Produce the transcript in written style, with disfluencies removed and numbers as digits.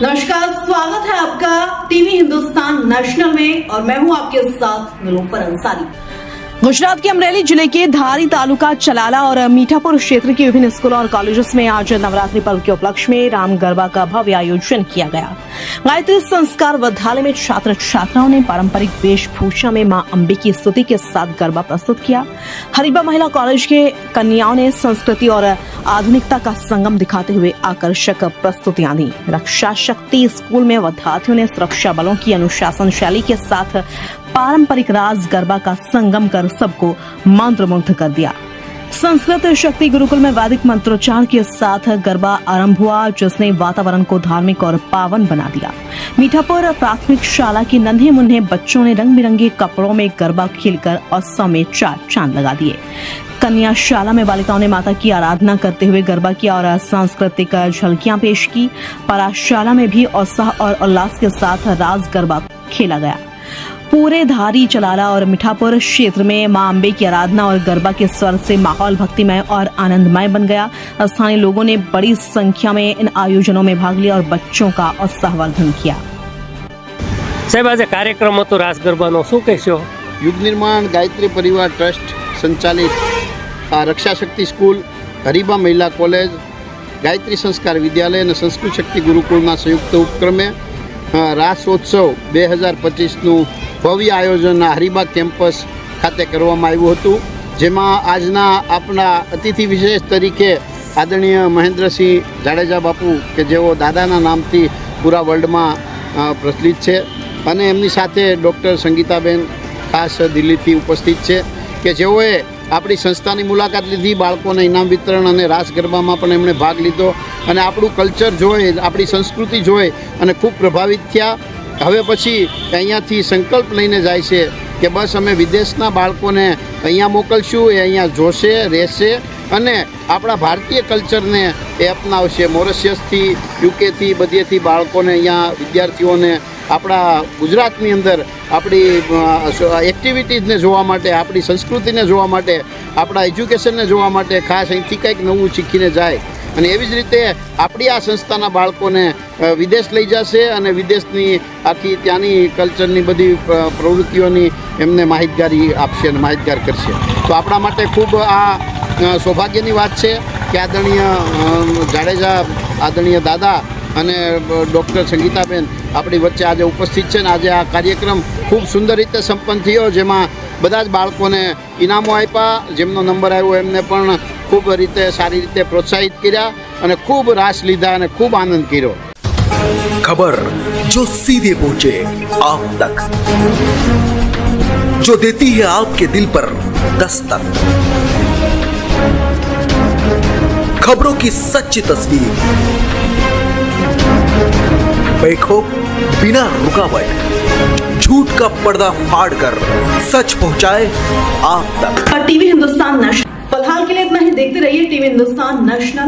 नमस्कार, स्वागत है आपका टीवी हिंदुस्तान नेशनल में और मैं हूं आपके साथ निलोफर अंसारी। गुजरात के अमरेली जिले के धारी तालुका चलाला और मीठापुर क्षेत्र के विभिन्न स्कूलों और कॉलेजों में आज नवरात्रि पर्व के उपलक्ष्य में राम गरबा का भव्य आयोजन किया गया। गायत्री संस्कार विद्यालय में छात्र छात्राओं ने पारंपरिक वेशभूषा में मां अम्बे की स्तुति के साथ गरबा प्रस्तुत किया। हरिबा महिला कॉलेज के कन्याओं ने संस्कृति और आधुनिकता का संगम दिखाते हुए आकर्षक प्रस्तुतियां दी। रक्षा शक्ति स्कूल में विद्यार्थियों ने सुरक्षा बलों की अनुशासन शैली के साथ पारंपरिक रास गरबा का संगम कर सबको मंत्रमुग्ध कर दिया। संस्कृत शक्ति गुरुकुल में वैदिक मंत्रोच्चार के साथ गरबा आरंभ हुआ, जिसने वातावरण को धार्मिक और पावन बना दिया। मीठापुर प्राथमिक शाला के नन्हे मुन्ने बच्चों ने रंग बिरंगे कपड़ों में गरबा खेलकर उत्सव में चार चांद लगा दिए। कन्या शाला में बालिकाओं ने माता की आराधना करते हुए गरबा किया और सांस्कृतिक झलकियां पेश की। पराशाला में भी उत्साह और उल्लास के साथ रास गरबा खेला गया। पूरे धारी चलाला और मीठापुर क्षेत्र में मां अम्बे की आराधना और गरबा के स्वर से माहौल भक्तिमय और आनंदमय बन गया। स्थानीय लोगों ने बड़ी संख्या में इन आयोजनों में भाग लिया और बच्चों का उत्साहवर्धन किया। साहेब, आज कार्यक्रम હતો રાસ ગરબાનો, શું કહેશો? યુગ નિર્માણ ગાયત્રી પરિવાર ટ્રસ્ટ સંચાલિત આ રક્ષા શક્તિ સ્કૂલ, હરિબા મહિલા કોલેજ, ગાયત્રી સંસ્કાર વિદ્યાલય અને સંસ્કૃત શક્તિ ગુરુકુળના સંયુક્ત ઉપક્રમે રાસોત્સવ 2025નું ભવ્ય આયોજન હરિબા કેમ્પસ ખાતે કરવામાં આવ્યું હતું, જેમાં આજના આપણા અતિથિ વિશેષ તરીકે આદરણીય મહેન્દ્રસિંહ જાડેજા બાપુ કે જેઓ દાદાના નામથી પૂરા વર્લ્ડમાં પ્રચલિત છે, અને એમની સાથે ડૉક્ટર સંગીતાબેન ખાસ દિલ્હીથી ઉપસ્થિત છે કે જેઓએ આપણી સંસ્થાની મુલાકાત લીધી, બાળકોને ઇનામ વિતરણ અને રાસ ગરબામાં પણ એમણે ભાગ લીધો અને આપણું કલ્ચર જોઈ, આપણી સંસ્કૃતિ જોઈ અને ખૂબ પ્રભાવિત થયા। હવે પછી અહીંયાથી સંકલ્પ લઈને જાય છે કે બસ અમે વિદેશના બાળકોને અહીંયા મોકલશું, એ અહીંયા જોશે, રહેશે અને આપણા ભારતીય કલ્ચરને એ અપનાવશે। મોરિશિયસથી, યુકેથી, બધેથી બાળકોને અહીંયા વિદ્યાર્થીઓને આપણા ગુજરાતની અંદર આપણી એક્ટિવિટીઝને જોવા માટે, આપણી સંસ્કૃતિને જોવા માટે, આપણા એજ્યુકેશનને જોવા માટે ખાસ અહીંથી કંઈક નવું શીખીને જાય અને એવી જ રીતે આપણી આ સંસ્થાના બાળકોને વિદેશ લઈ જશે અને વિદેશની આખી ત્યાંની કલ્ચરની બધી પ્રવૃત્તિઓની એમને માહિતગારી આપશે અને માહિતગાર કરશે। તો આપણા માટે ખૂબ આ સૌભાગ્યની વાત છે કે આદરણીય જાડેજા, આદરણીય દાદા અને ડૉક્ટર સંગીતાબેન આપણી વચ્ચે આજે ઉપસ્થિત છે ને આજે આ કાર્યક્રમ ખૂબ સુંદર રીતે સંપન્ન થયો, જેમાં બધા જ બાળકોને ઇનામો આપ્યા, જેમનો નંબર આવ્યો એમને પણ ખૂબ રીતે સારી રીતે પ્રોત્સાહિત કર્યા અને ખૂબ રાસ લીધા અને ખૂબ આનંદ કર્યો। खबर जो सीधे पहुंचे आप तक, जो देती है आपके दिल पर दस्तक, खबरों की सच्ची तस्वीर देखो बिना रुकावट, झूठ का पर्दा फाड़कर सच पहुंचाए आप तक। टीवी हिंदुस्तान नेशनल फिलहाल के लिए इतना ही। देखते रहिए टीवी हिंदुस्तान नेशनल।